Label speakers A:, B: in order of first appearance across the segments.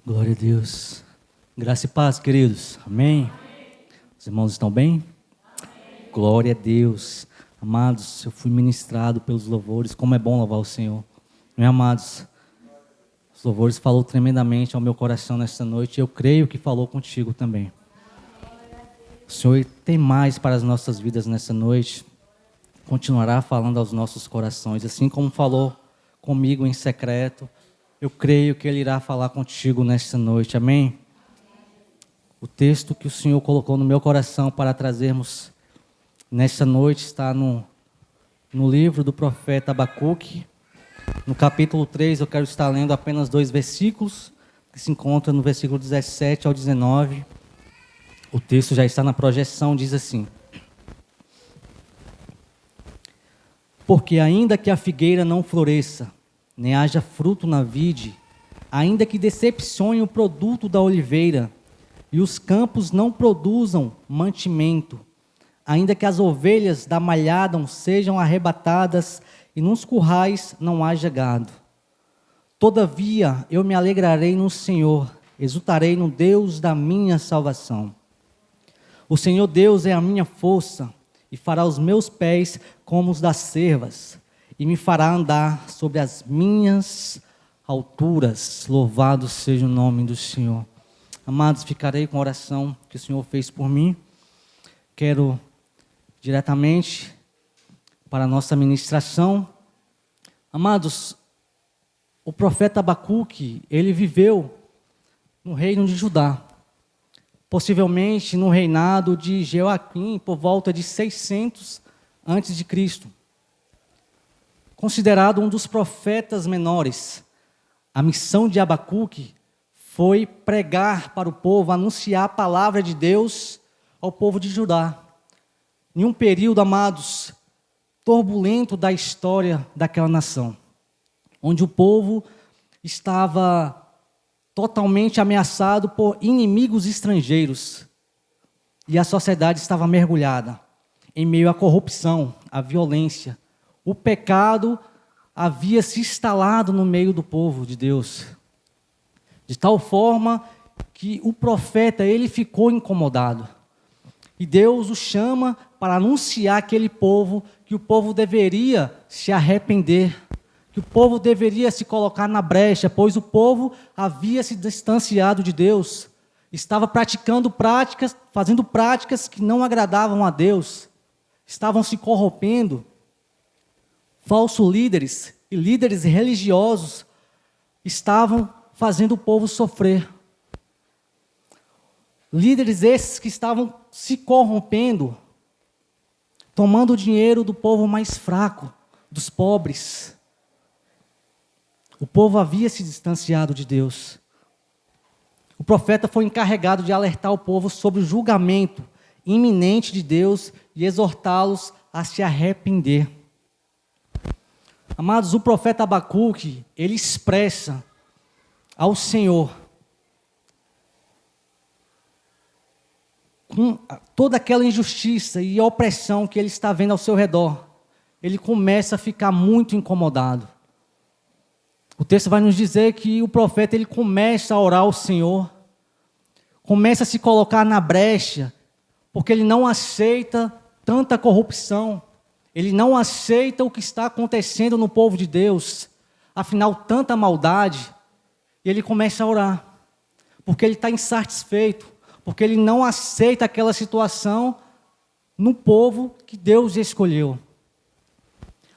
A: Glória a Deus. Graça e paz, queridos. Amém? Os irmãos estão bem? Glória a Deus. Amados, eu fui ministrado pelos louvores. Como é bom louvar o Senhor. Não é, amados? Os louvores falou tremendamente ao meu coração nesta noite. Eu creio que falou contigo também. O Senhor tem mais para as nossas vidas nessa noite. Continuará falando aos nossos corações. Assim como falou comigo em secreto, eu creio que Ele irá falar contigo nesta noite. Amém? O texto que o Senhor colocou no meu coração para trazermos nesta noite está no livro do profeta Abacuque. No capítulo 3, eu quero estar lendo apenas 2 versículos, que se encontram no versículo 17 ao 19. O texto já está na projeção, diz assim: Porque ainda que a figueira não floresça, nem haja fruto na vide, ainda que decepcione o produto da oliveira, e os campos não produzam mantimento, ainda que as ovelhas da malhada sejam arrebatadas, e nos currais não haja gado. Todavia eu me alegrarei no Senhor, exultarei no Deus da minha salvação. O Senhor Deus é a minha força, e fará os meus pés como os das cervas, e me fará andar sobre as minhas alturas. Louvado seja o nome do Senhor. Amados, ficarei com a oração que o Senhor fez por mim. Quero diretamente para a nossa ministração. Amados, o profeta Abacuque, ele viveu no reino de Judá, possivelmente no reinado de Joaquim, por volta de 600 a.C., considerado um dos profetas menores. A missão de Abacuque foi pregar para o povo, anunciar a palavra de Deus ao povo de Judá. Em um período, amados, turbulento da história daquela nação, onde o povo estava totalmente ameaçado por inimigos estrangeiros, e a sociedade estava mergulhada em meio à corrupção, à violência. O pecado havia se instalado no meio do povo de Deus, de tal forma que o profeta, ele ficou incomodado. E Deus o chama para anunciar àquele povo que o povo deveria se arrepender, que o povo deveria se colocar na brecha, pois o povo havia se distanciado de Deus, estava fazendo práticas que não agradavam a Deus, estavam se corrompendo. Falsos líderes e líderes religiosos estavam fazendo o povo sofrer. Líderes esses que estavam se corrompendo, tomando o dinheiro do povo mais fraco, dos pobres. O povo havia se distanciado de Deus. O profeta foi encarregado de alertar o povo sobre o julgamento iminente de Deus e exortá-los a se arrepender. Amados, o profeta Abacuque, ele expressa ao Senhor com toda aquela injustiça e opressão que ele está vendo ao seu redor. Ele começa a ficar muito incomodado. O texto vai nos dizer que o profeta, ele começa a orar ao Senhor, começa a se colocar na brecha, porque ele não aceita tanta corrupção. Ele não aceita o que está acontecendo no povo de Deus. Afinal, tanta maldade. E ele começa a orar. Porque ele está insatisfeito. Porque ele não aceita aquela situação no povo que Deus escolheu.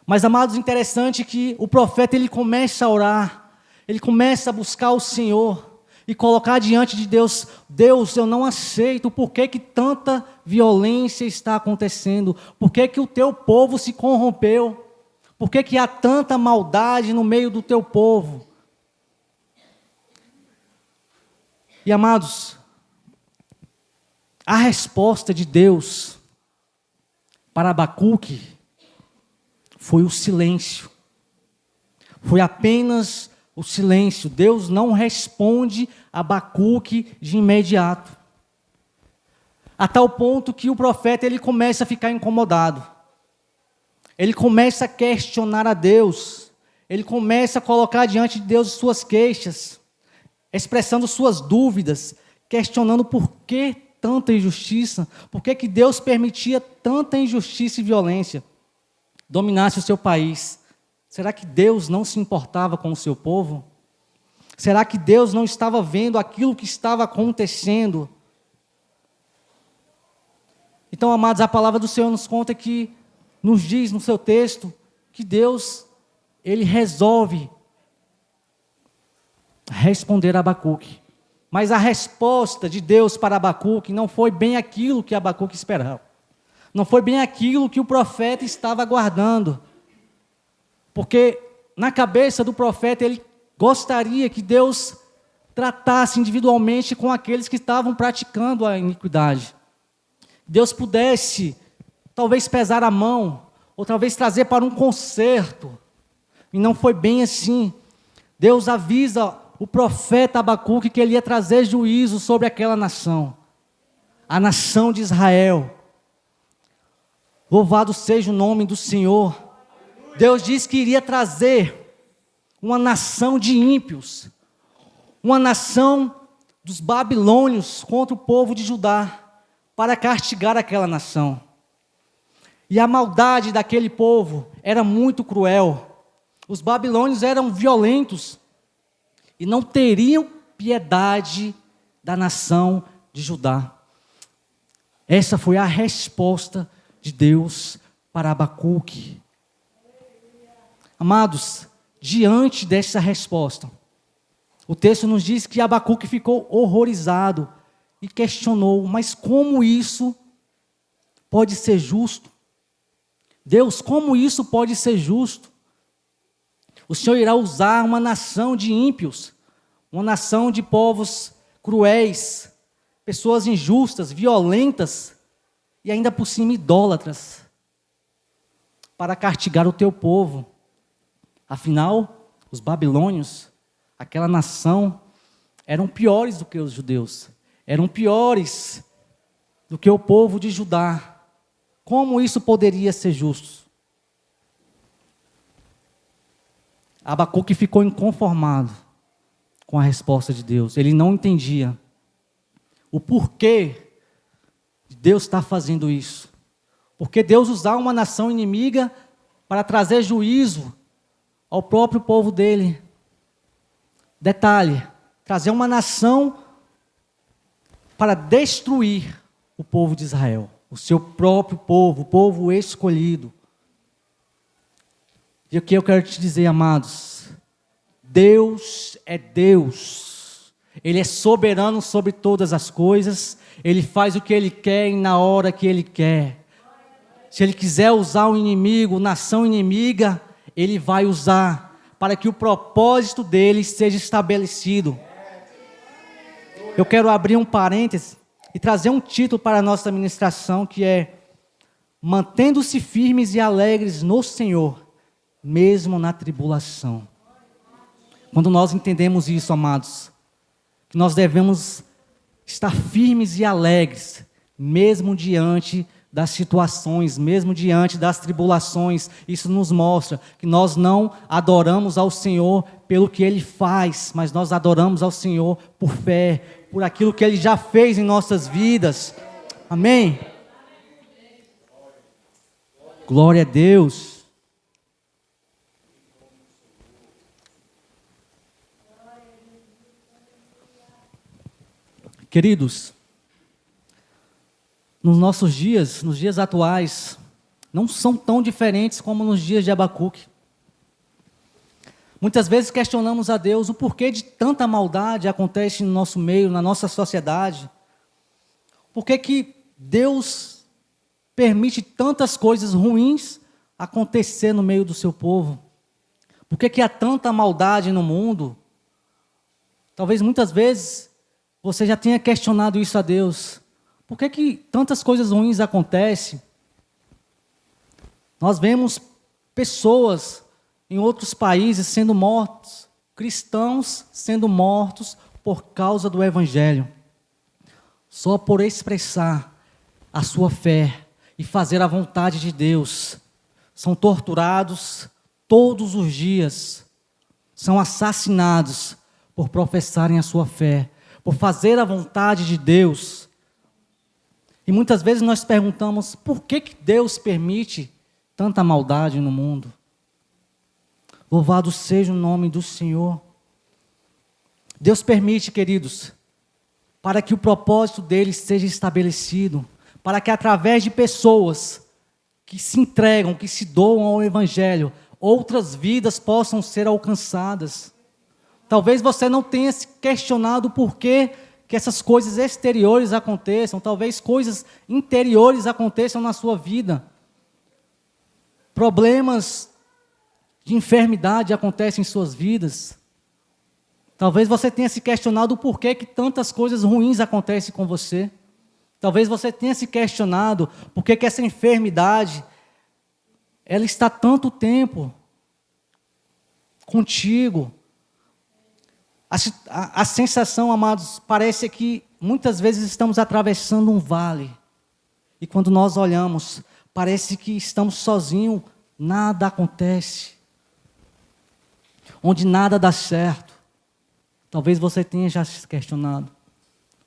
A: Mas, amados, interessante que o profeta, ele começa a orar. Ele começa a buscar o Senhor. E colocar diante de Deus: Deus, eu não aceito. Por que tanta violência está acontecendo? Por que o teu povo se corrompeu? Por que há tanta maldade no meio do teu povo? E, amados, a resposta de Deus para Abacuque foi o silêncio. Foi apenas o silêncio. Deus não responde a Abacuque de imediato. A tal ponto que o profeta, ele começa a ficar incomodado. Ele começa a questionar a Deus. Ele começa a colocar diante de Deus suas queixas. expressando suas dúvidas, questionando por que tanta injustiça, por que Deus permitia tanta injustiça e violência dominasse o seu país. Será que Deus não se importava com o seu povo? Será que Deus não estava vendo aquilo que estava acontecendo? Então, amados, a palavra do Senhor nos conta que, nos diz no seu texto, que Deus, Ele resolve responder a Abacuque. Mas a resposta de Deus para Abacuque não foi bem aquilo que Abacuque esperava. Não foi bem aquilo que o profeta estava aguardando. Porque na cabeça do profeta ele gostaria que Deus tratasse individualmente com aqueles que estavam praticando a iniquidade. Deus pudesse talvez pesar a mão, ou talvez trazer para um conserto. E não foi bem assim. Deus avisa o profeta Abacuque que ele ia trazer juízo sobre aquela nação. A nação de Israel. Louvado seja o nome do Senhor. Deus disse que iria trazer uma nação de ímpios. Uma nação dos babilônios contra o povo de Judá. Para castigar aquela nação. E a maldade daquele povo era muito cruel. Os babilônios eram violentos. E não teriam piedade da nação de Judá. Essa foi a resposta de Deus para Abacuque. Amados, diante dessa resposta, o texto nos diz que Abacuque ficou horrorizado e questionou, mas como isso pode ser justo? Deus, como isso pode ser justo? O Senhor irá usar uma nação de ímpios, uma nação de povos cruéis, pessoas injustas, violentas e ainda por cima idólatras, para castigar o teu povo. Afinal, os babilônios, aquela nação, eram piores do que os judeus, eram piores do que o povo de Judá. Como isso poderia ser justo? Abacuque ficou inconformado com a resposta de Deus. Ele não entendia o porquê de Deus estar fazendo isso. Porque Deus usar uma nação inimiga para trazer juízo ao próprio povo dele. Detalhe, trazer uma nação para destruir o povo de Israel. O seu próprio povo, o povo escolhido. E o que eu quero te dizer, amados? Deus é Deus. Ele é soberano sobre todas as coisas. Ele faz o que Ele quer e na hora que Ele quer. Se Ele quiser usar o inimigo, nação inimiga, Ele vai usar para que o propósito dele seja estabelecido. Eu quero abrir um parêntese e trazer um título para a nossa ministração que é Mantendo-se firmes e alegres no Senhor, mesmo na tribulação. Quando nós entendemos isso, amados, que nós devemos estar firmes e alegres, mesmo diante das situações, mesmo diante das tribulações, isso nos mostra que nós não adoramos ao Senhor pelo que Ele faz, mas nós adoramos ao Senhor por fé, por aquilo que Ele já fez em nossas vidas. Amém? Glória a Deus. Queridos, nos nossos dias, nos dias atuais, não são tão diferentes como nos dias de Abacuque. Muitas vezes questionamos a Deus o porquê de tanta maldade acontece no nosso meio, na nossa sociedade. Por que Deus permite tantas coisas ruins acontecer no meio do seu povo? Por que há tanta maldade no mundo? Talvez muitas vezes você já tenha questionado isso a Deus. Por que tantas coisas ruins acontecem? Nós vemos pessoas em outros países sendo mortos, cristãos sendo mortos por causa do Evangelho. Só por expressar a sua fé e fazer a vontade de Deus. São torturados todos os dias. São assassinados por professarem a sua fé, por fazer a vontade de Deus. E muitas vezes nós perguntamos, por que Deus permite tanta maldade no mundo? Louvado seja o nome do Senhor. Deus permite, queridos, para que o propósito dele seja estabelecido, para que através de pessoas que se entregam, que se doam ao Evangelho, outras vidas possam ser alcançadas. Talvez você não tenha se questionado por que essas coisas exteriores aconteçam, talvez coisas interiores aconteçam na sua vida. Problemas de enfermidade acontecem em suas vidas. Talvez você tenha se questionado o porquê que tantas coisas ruins acontecem com você. Talvez você tenha se questionado por que essa enfermidade ela está tanto tempo contigo. A sensação, amados, parece que muitas vezes estamos atravessando um vale. E quando nós olhamos, parece que estamos sozinhos, nada acontece. Onde nada dá certo. Talvez você tenha já se questionado.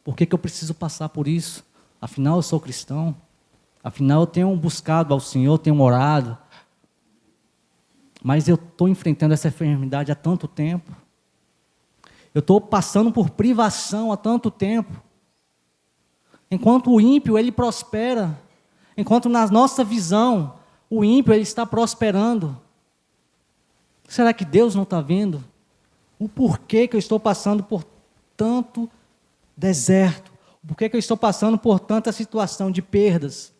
A: Por que eu preciso passar por isso? Afinal, eu sou cristão. Afinal, eu tenho buscado ao Senhor, tenho orado. Mas eu estou enfrentando essa enfermidade há tanto tempo. Eu estou passando por privação há tanto tempo. Enquanto o ímpio, ele prospera. Enquanto na nossa visão, o ímpio, ele está prosperando. Será que Deus não está vendo? O porquê que eu estou passando por tanto deserto? O porquê que eu estou passando por tanta situação de perdas,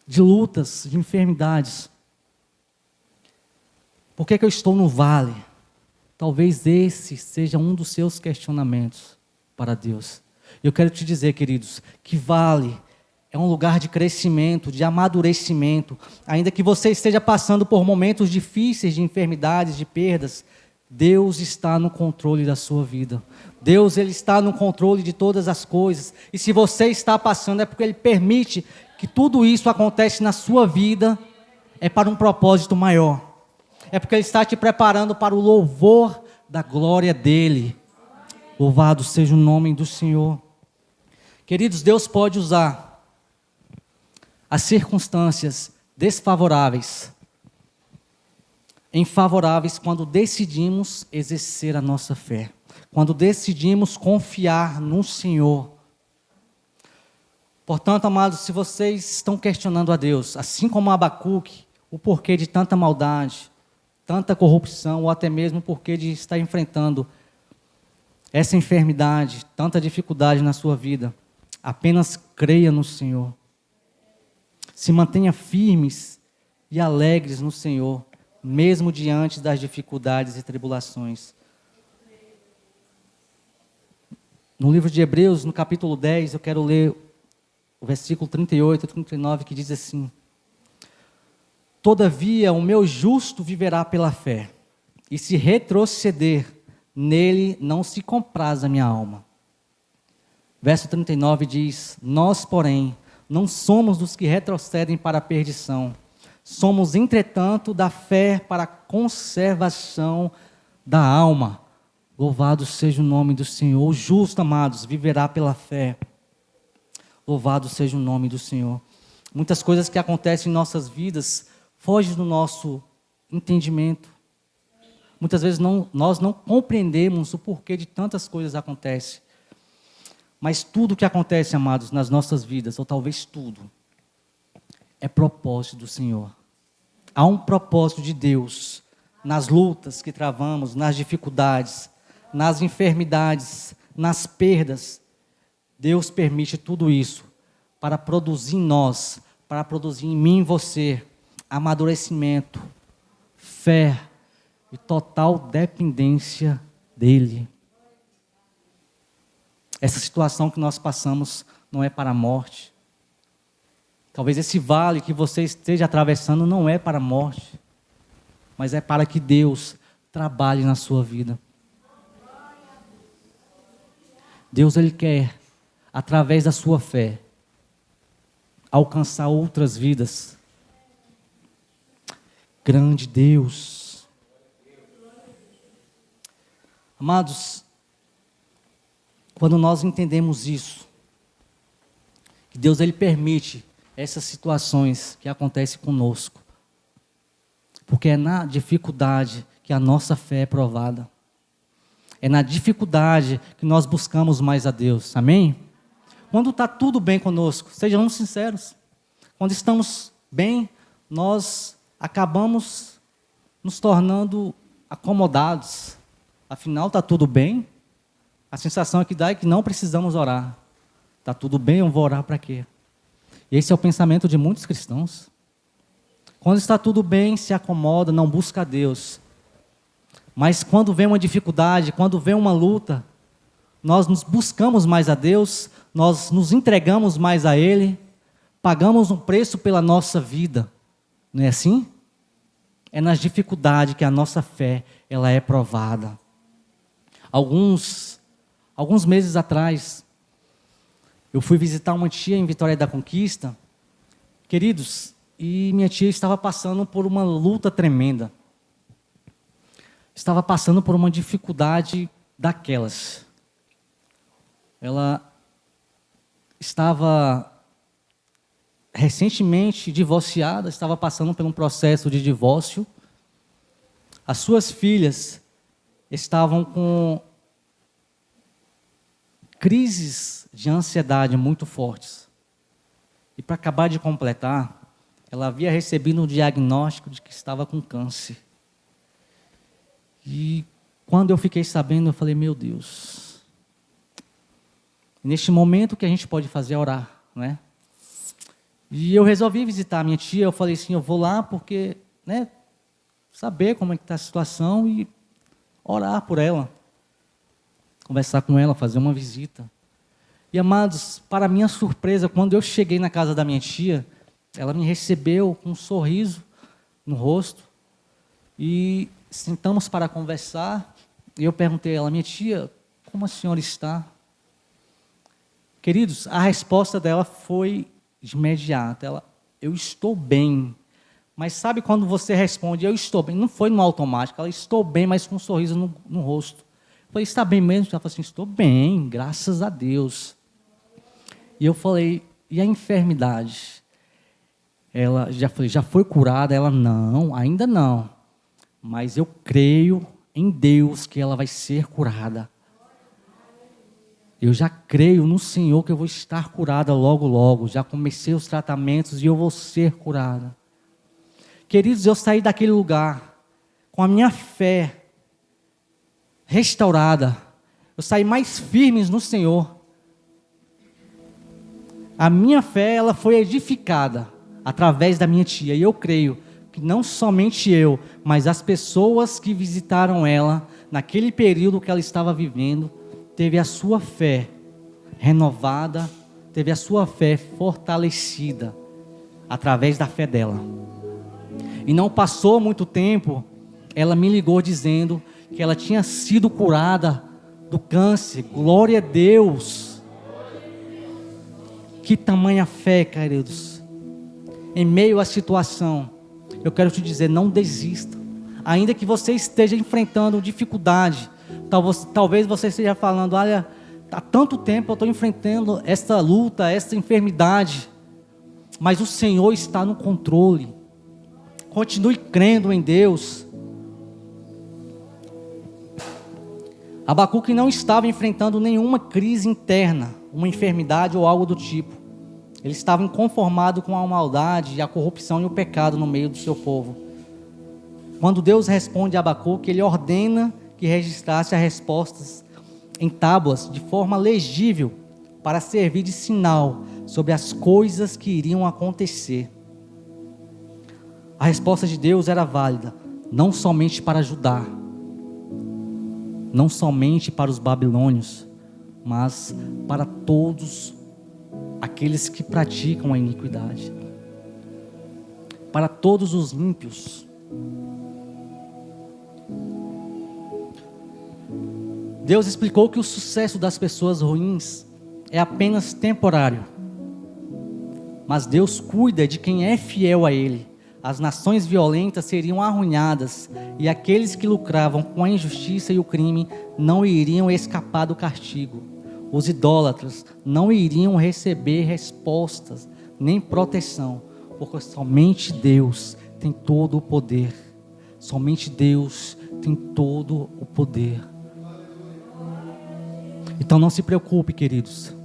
A: de lutas, de enfermidades? Por que eu estou no vale? Talvez esse seja um dos seus questionamentos para Deus. Eu quero te dizer, queridos, que vale é um lugar de crescimento, de amadurecimento. Ainda que você esteja passando por momentos difíceis de enfermidades, de perdas, Deus está no controle da sua vida. Deus, Ele está no controle de todas as coisas. E se você está passando, é porque Ele permite que tudo isso aconteça na sua vida, é para um propósito maior. É porque Ele está te preparando para o louvor da glória dEle. Louvado seja o nome do Senhor. Queridos, Deus pode usar as circunstâncias desfavoráveis em favoráveis quando decidimos exercer a nossa fé. Quando decidimos confiar no Senhor. Portanto, amados, se vocês estão questionando a Deus, assim como Abacuque, o porquê de tanta maldade, tanta corrupção, ou até mesmo o porquê de estar enfrentando essa enfermidade, tanta dificuldade na sua vida, apenas creia no Senhor. Se mantenha firmes e alegres no Senhor, mesmo diante das dificuldades e tribulações. No livro de Hebreus, no capítulo 10, eu quero ler o versículo 38 e 39, que diz assim: Todavia o meu justo viverá pela fé, e se retroceder, nele não se compraz a minha alma. Verso 39 diz: Nós, porém, não somos dos que retrocedem para a perdição. Somos, entretanto, da fé para a conservação da alma. Louvado seja o nome do Senhor. O justo, amados, viverá pela fé. Louvado seja o nome do Senhor. Muitas coisas que acontecem em nossas vidas fogem do nosso entendimento. Muitas vezes nós não compreendemos o porquê de tantas coisas acontecem. Mas tudo que acontece, amados, nas nossas vidas, ou talvez tudo, é propósito do Senhor. Há um propósito de Deus nas lutas que travamos, nas dificuldades, nas enfermidades, nas perdas. Deus permite tudo isso para produzir em nós, para produzir em mim e você, amadurecimento, fé e total dependência dEle. Essa situação que nós passamos não é para a morte. Talvez esse vale que você esteja atravessando não é para a morte, mas é para que Deus trabalhe na sua vida. Deus, Ele quer, através da sua fé, alcançar outras vidas. Grande Deus. Amados, Quando nós entendemos isso, que Deus ele permite essas situações que acontecem conosco, porque é na dificuldade que a nossa fé é provada. É na dificuldade que nós buscamos mais a Deus. Amém? Quando está tudo bem conosco, sejamos sinceros. Quando estamos bem, nós acabamos nos tornando acomodados. Afinal, está tudo bem. A sensação que dá é que não precisamos orar. Está tudo bem, eu vou orar para quê? Esse é o pensamento de muitos cristãos. Quando está tudo bem, se acomoda, não busca a Deus. Mas quando vem uma dificuldade, quando vem uma luta, nós nos buscamos mais a Deus, nós nos entregamos mais a Ele, pagamos um preço pela nossa vida. Não é assim? É nas dificuldades que a nossa fé ela é provada. Alguns meses atrás, eu fui visitar uma tia em Vitória da Conquista, queridos, e minha tia estava passando por uma luta tremenda. Estava passando por uma dificuldade daquelas. Ela estava recentemente divorciada, estava passando por um processo de divórcio. As suas filhas estavam com crises de ansiedade muito fortes. E para acabar de completar, ela havia recebido um diagnóstico de que estava com câncer. E quando eu fiquei sabendo, eu falei, meu Deus. Neste momento, o que a gente pode fazer é orar, né? E eu resolvi visitar a minha tia, eu falei assim, eu vou lá porque, né, saber como é que está a situação e orar por ela. Conversar com ela, fazer uma visita. E, amados, para minha surpresa, quando eu cheguei na casa da minha tia, ela me recebeu com um sorriso no rosto e sentamos para conversar. E eu perguntei a ela, minha tia, como a senhora está? Queridos, a resposta dela foi imediata. Eu estou bem. Mas sabe quando você responde, eu estou bem? Não foi no automático, ela estou bem, mas com um sorriso no rosto. Eu falei, está bem mesmo? Ela falou assim, estou bem, graças a Deus. E eu falei, e a enfermidade? Ela já foi curada? Ela, não, ainda não. Mas eu creio em Deus que ela vai ser curada. Eu já creio no Senhor que eu vou estar curada logo, logo. Já comecei os tratamentos e eu vou ser curada. Queridos, eu saí daquele lugar com a minha fé restaurada. Eu saí mais firme no Senhor. A minha fé ela foi edificada através da minha tia. E eu creio que não somente eu, mas as pessoas que visitaram ela, naquele período que ela estava vivendo, teve a sua fé renovada, teve a sua fé fortalecida, através da fé dela. E não passou muito tempo, ela me ligou dizendo que ela tinha sido curada do câncer. Glória a Deus! Que tamanha fé, queridos! Em meio à situação, eu quero te dizer, não desista. Ainda que você esteja enfrentando dificuldade, talvez você esteja falando, olha, há tanto tempo eu estou enfrentando essa luta, essa enfermidade, mas o Senhor está no controle. Continue crendo em Deus. Abacuque não estava enfrentando nenhuma crise interna, uma enfermidade ou algo do tipo. Ele estava inconformado com a maldade, a corrupção e o pecado no meio do seu povo. Quando Deus responde a Abacuque, ele ordena que registrasse as respostas em tábuas de forma legível para servir de sinal sobre as coisas que iriam acontecer. A resposta de Deus era válida, não somente para Judá, não somente para os babilônios, mas para todos aqueles que praticam a iniquidade, para todos os ímpios. Deus explicou que o sucesso das pessoas ruins é apenas temporário, mas Deus cuida de quem é fiel a Ele. As nações violentas seriam arruinadas e aqueles que lucravam com a injustiça e o crime não iriam escapar do castigo. os idólatras não iriam receber respostas, nem proteção, porque somente Deus tem todo o poder. Somente Deus tem todo o poder. Então não se preocupe, queridos.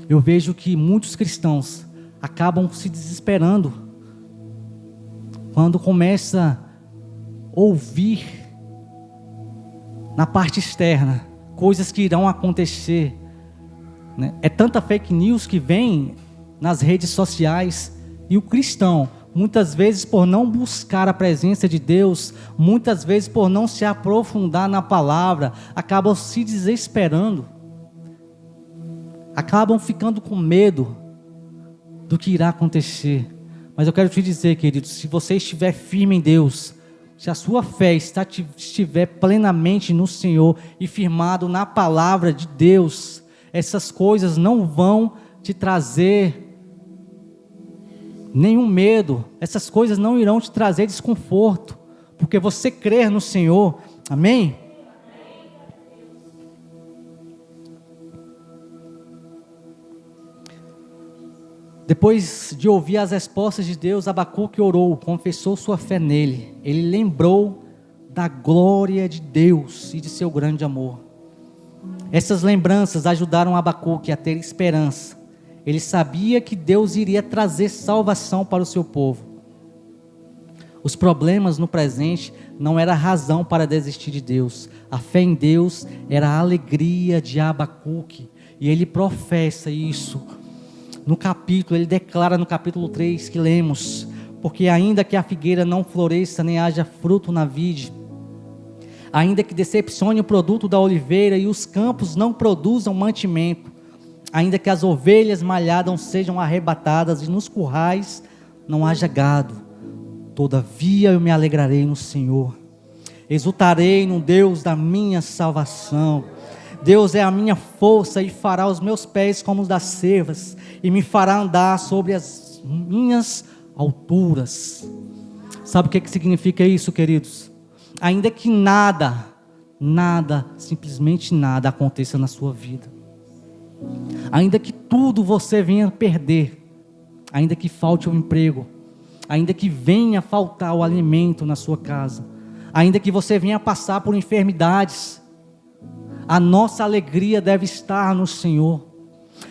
A: Eu vejo que muitos cristãos acabam se desesperando quando começa a ouvir na parte externa coisas que irão acontecer, né? É tanta fake news que vem nas redes sociais, e o cristão, muitas vezes por não buscar a presença de Deus, muitas vezes por não se aprofundar na palavra, acabam se desesperando, acabam ficando com medo do que irá acontecer. Mas eu quero te dizer, querido, se você estiver firme em Deus, se a sua fé estiver plenamente no Senhor e firmado na palavra de Deus, essas coisas não vão te trazer nenhum medo, essas coisas não irão te trazer desconforto, porque você crer no Senhor, amém? Depois de ouvir as respostas de Deus, Abacuque orou, confessou sua fé nele. Ele lembrou da glória de Deus e de seu grande amor. Essas lembranças ajudaram Abacuque a ter esperança. Ele sabia que Deus iria trazer salvação para o seu povo. Os problemas no presente não era razão para desistir de Deus. A fé em Deus era a alegria de Abacuque. E ele professa isso. Ele declara no capítulo 3 que lemos: porque ainda que a figueira não floresça, nem haja fruto na vide, ainda que decepcione o produto da oliveira e os campos não produzam mantimento, ainda que as ovelhas malhadas sejam arrebatadas e nos currais não haja gado, todavia eu me alegrarei no Senhor, exultarei no Deus da minha salvação. Deus é a minha força e fará os meus pés como os das cervas e me fará andar sobre as minhas alturas. Sabe o que significa isso, queridos? Ainda que nada, simplesmente nada aconteça na sua vida, ainda que tudo você venha perder, ainda que falte o emprego, ainda que venha faltar o alimento na sua casa, ainda que você venha passar por enfermidades, a nossa alegria deve estar no Senhor,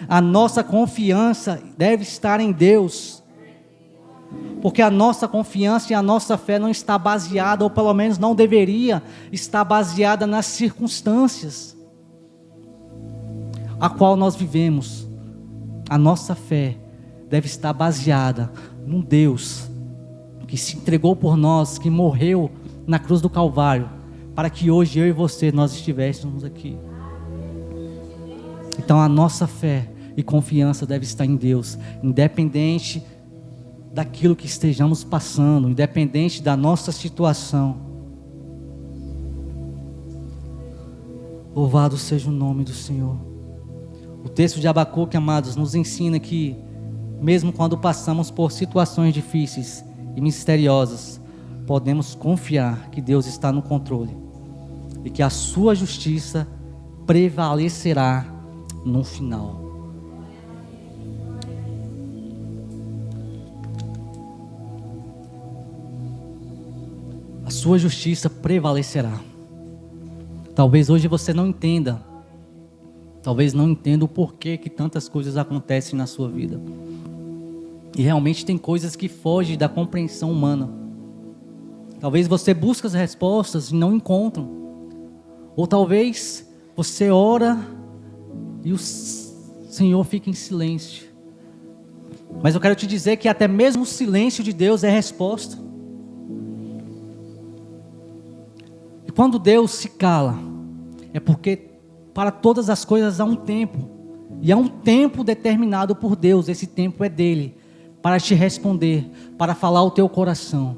A: a nossa confiança deve estar em Deus, porque a nossa confiança e a nossa fé não está baseada, ou pelo menos não deveria estar baseada nas circunstâncias a qual nós vivemos. A nossa fé deve estar baseada num Deus que se entregou por nós, que morreu na cruz do Calvário, para que hoje eu e você nós estivéssemos aqui. Então a nossa fé e confiança deve estar em Deus, independente daquilo que estejamos passando, independente da nossa situação. Louvado seja o nome do Senhor. O texto de Abacuque, amados, nos ensina que mesmo quando passamos por situações difíceis e misteriosas, podemos confiar que Deus está no controle e que a sua justiça prevalecerá no final. A sua justiça prevalecerá. Talvez hoje você não entenda, talvez não entenda o porquê que tantas coisas acontecem na sua vida. E realmente tem coisas que fogem da compreensão humana. Talvez você busque as respostas e não encontra. Ou talvez você ora e o Senhor fica em silêncio. Mas eu quero te dizer que até mesmo o silêncio de Deus é resposta. E quando Deus se cala, é porque para todas as coisas há um tempo. E há um tempo determinado por Deus, esse tempo é dele, para te responder, para falar ao teu coração.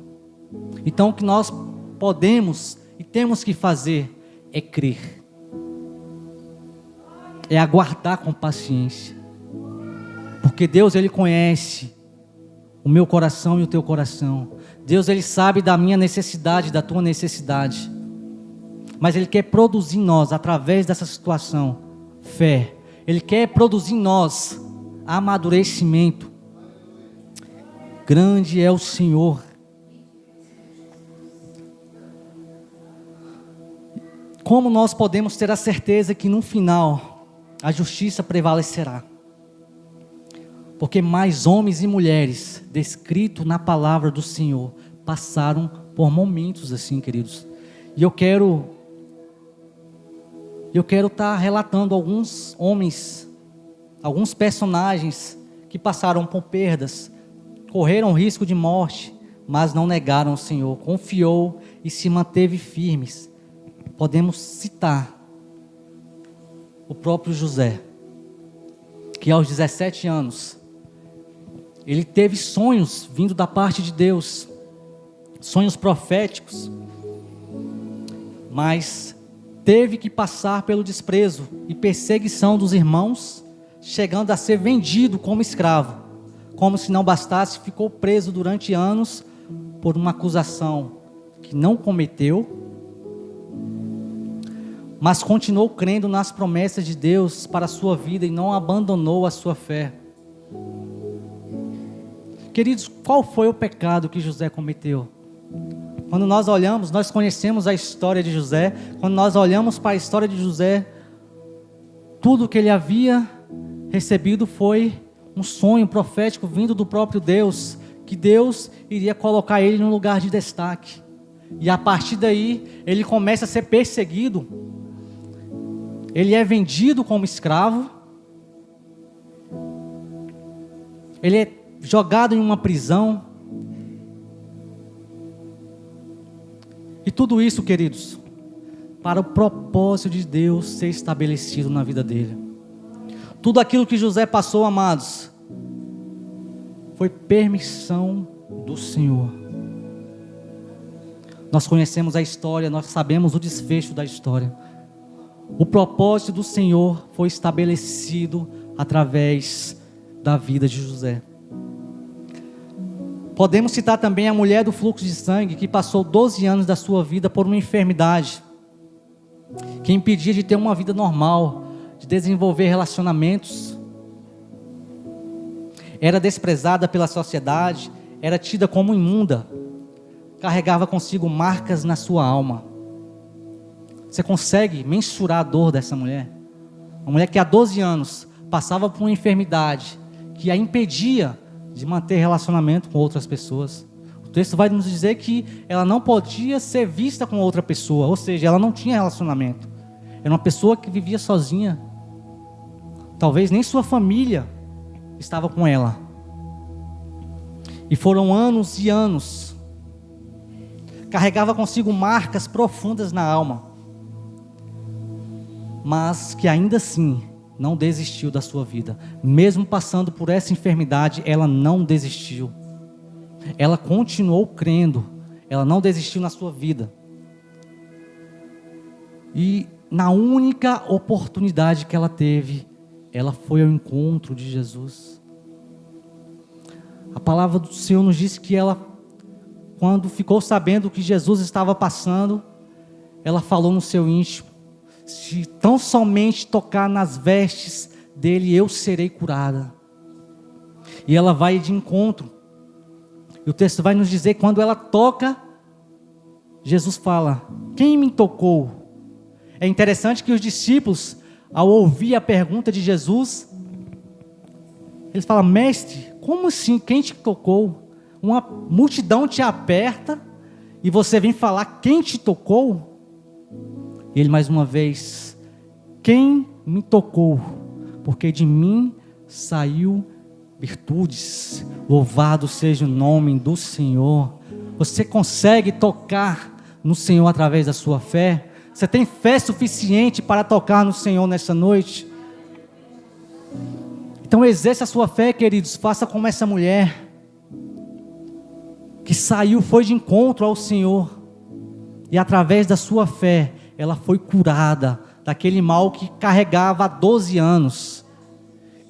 A: Então o que nós podemos e temos que fazer é crer, é aguardar com paciência, porque Deus ele conhece o meu coração e o teu coração. Deus ele sabe da minha necessidade, da tua necessidade, mas ele quer produzir em nós, através dessa situação, fé. Ele quer produzir em nós amadurecimento. Grande é o Senhor. Como nós podemos ter a certeza que no final a justiça prevalecerá? Porque mais homens e mulheres, descritos na palavra do Senhor, passaram por momentos assim, queridos. E eu quero estar relatando alguns homens, alguns personagens que passaram por perdas, correram risco de morte, mas não negaram o Senhor, confiou e se manteve firmes. Podemos citar o próprio José, que aos 17 anos, ele teve sonhos vindo da parte de Deus, sonhos proféticos, mas teve que passar pelo desprezo e perseguição dos irmãos, chegando a ser vendido como escravo. Como se não bastasse, ficou preso durante anos por uma acusação que não cometeu, mas continuou crendo nas promessas de Deus para a sua vida e não abandonou a sua fé. Queridos, qual foi o pecado que José cometeu? Quando nós olhamos, nós conhecemos a história de José. Quando nós olhamos para a história de José, tudo que ele havia recebido foi um sonho profético vindo do próprio Deus, que Deus iria colocar ele num lugar de destaque. E a partir daí, ele começa a ser perseguido. Ele é vendido como escravo. Ele é jogado em uma prisão. E tudo isso, queridos, para o propósito de Deus ser estabelecido na vida dele. Tudo aquilo que José passou, amados, foi permissão do Senhor. Nós conhecemos a história, nós sabemos o desfecho da história. O propósito do Senhor foi estabelecido através da vida de José. Podemos citar também a mulher do fluxo de sangue, que passou 12 anos da sua vida por uma enfermidade, que impedia de ter uma vida normal, de desenvolver relacionamentos. Era desprezada pela sociedade, era tida como imunda, carregava consigo marcas na sua alma. Você consegue mensurar a dor dessa mulher? Uma mulher que há 12 anos passava por uma enfermidade que a impedia de manter relacionamento com outras pessoas. O texto vai nos dizer que ela não podia ser vista com outra pessoa, ou seja, ela não tinha relacionamento. Era uma pessoa que vivia sozinha. Talvez nem sua família estava com ela. E foram anos e anos. Carregava consigo marcas profundas na alma, mas que ainda assim não desistiu da sua vida. Mesmo passando por essa enfermidade, ela não desistiu. Ela continuou crendo. Ela não desistiu na sua vida. E na única oportunidade que ela teve, ela foi ao encontro de Jesus. A palavra do Senhor nos diz que ela, quando ficou sabendo que Jesus estava passando, ela falou no seu íntimo: se tão somente tocar nas vestes dele, eu serei curada. E ela vai de encontro. E o texto vai nos dizer que quando ela toca, Jesus fala: quem me tocou? É interessante que os discípulos, ao ouvir a pergunta de Jesus, eles falam: mestre, como assim? Quem te tocou? Uma multidão te aperta e você vem falar quem te tocou? E ele mais uma vez: quem me tocou? Porque de mim saiu virtudes. Louvado seja o nome do Senhor. Você consegue tocar no Senhor através da sua fé? Você tem fé suficiente para tocar no Senhor nessa noite? Então exerça a sua fé, queridos. Faça como essa mulher que saiu, foi de encontro ao Senhor, e através da sua fé ela foi curada daquele mal que carregava há 12 anos.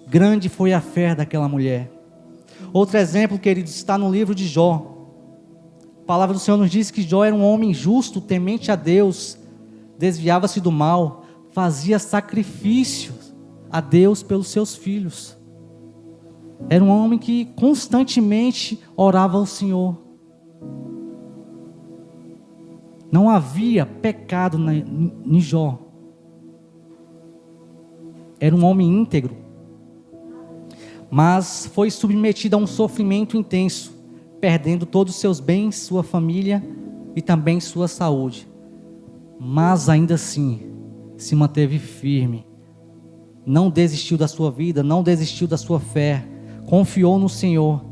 A: Grande foi a fé daquela mulher. Outro exemplo, queridos, está no livro de Jó. A palavra do Senhor nos diz que Jó era um homem justo, temente a Deus, desviava-se do mal, fazia sacrifícios a Deus pelos seus filhos. Era um homem que constantemente orava ao Senhor. Não havia pecado em Jó. Era um homem íntegro, mas foi submetido a um sofrimento intenso, perdendo todos os seus bens, sua família e também sua saúde. Mas ainda assim, se manteve firme, não desistiu da sua vida, não desistiu da sua fé, confiou no Senhor,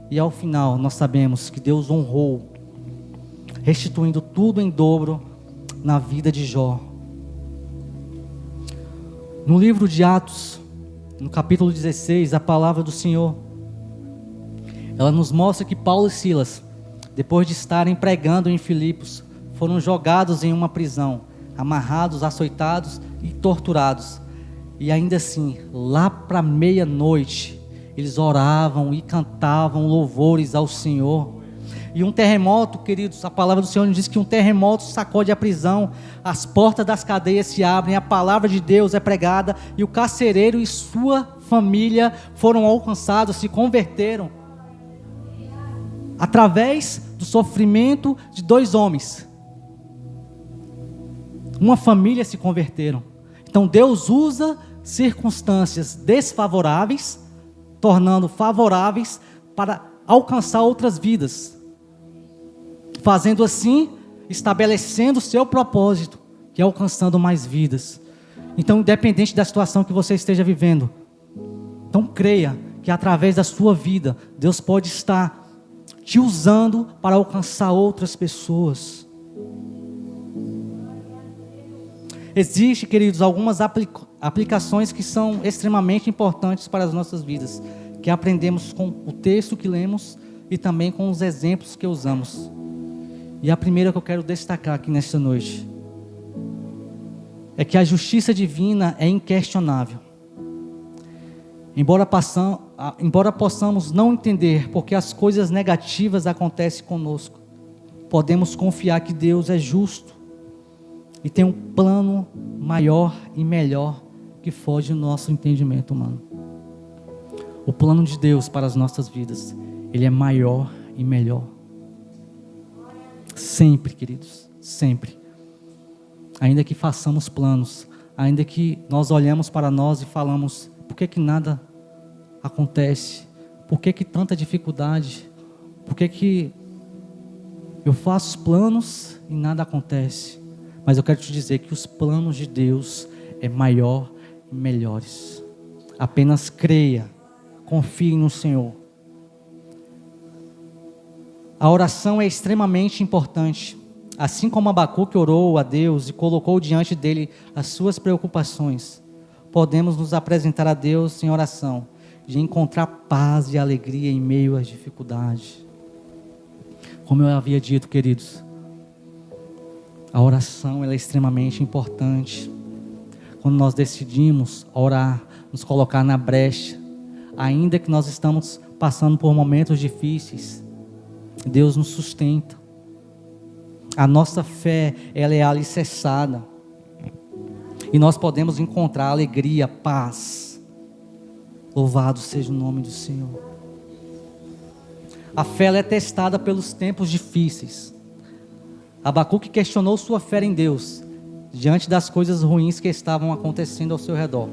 A: e ao final nós sabemos que Deus honrou, restituindo tudo em dobro na vida de Jó. No livro de Atos, no capítulo 16, a palavra do Senhor, ela nos mostra que Paulo e Silas, depois de estarem pregando em Filipos, foram jogados em uma prisão, amarrados, açoitados e torturados. E ainda assim, lá para meia-noite, eles oravam e cantavam louvores ao Senhor. E um terremoto, queridos, a palavra do Senhor nos diz que um terremoto sacode a prisão, as portas das cadeias se abrem, a palavra de Deus é pregada, e o carcereiro e sua família foram alcançados, se converteram, através do sofrimento de 2 homens. Uma família se converteram. Então Deus usa circunstâncias desfavoráveis, tornando favoráveis para alcançar outras vidas, fazendo assim, estabelecendo o seu propósito, que é alcançando mais vidas. Então, independente da situação que você esteja vivendo, então creia que através da sua vida, Deus pode estar te usando para alcançar outras pessoas. Existem, queridos, algumas aplicações que são extremamente importantes para as nossas vidas, que aprendemos com o texto que lemos e também com os exemplos que usamos. E a primeira que eu quero destacar aqui nesta noite é que a justiça divina é inquestionável. Embora possamos não entender porque as coisas negativas acontecem conosco, podemos confiar que Deus é justo e tem um plano maior e melhor que foge do nosso entendimento humano. O plano de Deus para as nossas vidas, ele é maior e melhor. Sempre, queridos, sempre. Ainda que façamos planos, ainda que nós olhamos para nós e falamos, por que nada acontece? Por que tanta dificuldade? Por que eu faço planos e nada acontece? Mas eu quero te dizer que os planos de Deus é maior e melhores. Apenas creia, confie no Senhor. A oração é extremamente importante. Assim como Abacuque orou a Deus e colocou diante dele as suas preocupações, podemos nos apresentar a Deus em oração, de encontrar paz e alegria em meio às dificuldades. Como eu havia dito, queridos, a oração ela é extremamente importante. Quando nós decidimos orar, nos colocar na brecha, ainda que nós estamos passando por momentos difíceis, Deus nos sustenta. A nossa fé, ela é alicerçada. E nós podemos encontrar alegria, paz. Louvado seja o nome do Senhor. A fé ela é testada pelos tempos difíceis. Abacuque questionou sua fé em Deus, diante das coisas ruins que estavam acontecendo ao seu redor.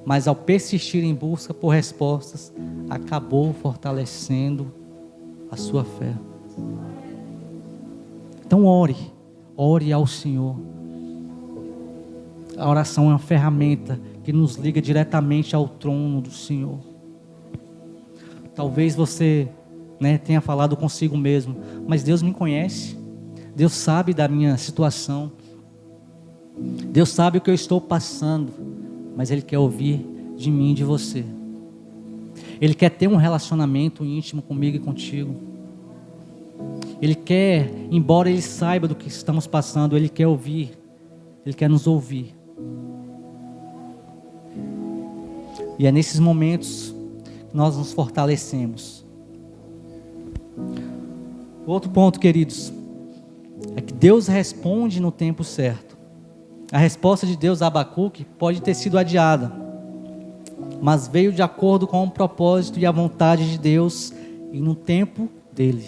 A: Mas ao persistir em busca por respostas, acabou fortalecendo a sua fé. Então ore ao Senhor. A oração é uma ferramenta que nos liga diretamente ao trono do Senhor. Talvez você tenha falado consigo mesmo, mas Deus me conhece, Deus sabe da minha situação, Deus sabe o que eu estou passando, mas Ele quer ouvir de mim e de você. Ele quer ter um relacionamento íntimo comigo e contigo. Ele quer, embora Ele saiba do que estamos passando, Ele quer ouvir, Ele quer nos ouvir. E é nesses momentos que nós nos fortalecemos. O outro ponto, queridos, é que Deus responde no tempo certo. A resposta de Deus a Abacuque pode ter sido adiada, mas veio de acordo com o propósito e a vontade de Deus e no tempo dele.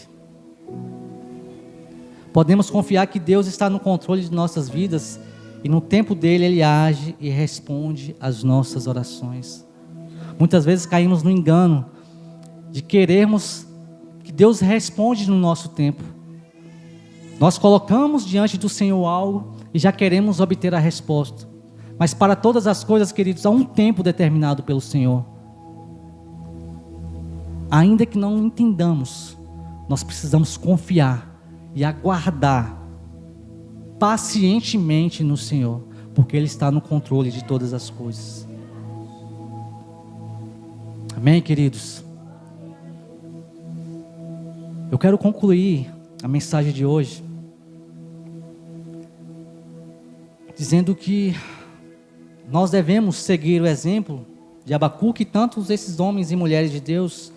A: Podemos confiar que Deus está no controle de nossas vidas e no tempo dele Ele age e responde às nossas orações. Muitas vezes caímos no engano de querermos que Deus responda no nosso tempo. Nós colocamos diante do Senhor algo e já queremos obter a resposta. Mas para todas as coisas, queridos, há um tempo determinado pelo Senhor. Ainda que não entendamos, nós precisamos confiar e aguardar pacientemente no Senhor, porque Ele está no controle de todas as coisas. Amém, queridos? Eu quero concluir a mensagem de hoje dizendo que nós devemos seguir o exemplo de Abacuque e tantos esses homens e mulheres de Deus,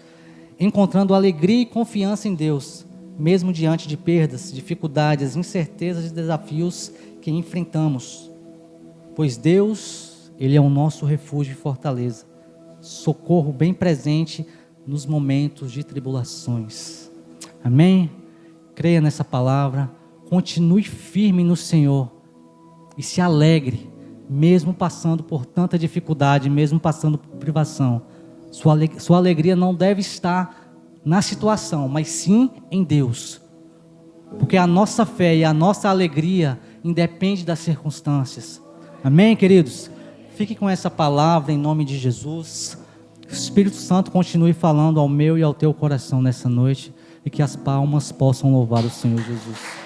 A: encontrando alegria e confiança em Deus, mesmo diante de perdas, dificuldades, incertezas e desafios que enfrentamos. Pois Deus, Ele é o nosso refúgio e fortaleza, socorro bem presente nos momentos de tribulações. Amém? Creia nessa palavra, continue firme no Senhor e se alegre, mesmo passando por tanta dificuldade, mesmo passando por privação. Sua alegria não deve estar na situação, mas sim em Deus. Porque a nossa fé e a nossa alegria independe das circunstâncias. Amém, queridos? Fique com essa palavra em nome de Jesus. O Espírito Santo continue falando ao meu e ao teu coração nessa noite e que as palmas possam louvar o Senhor Jesus.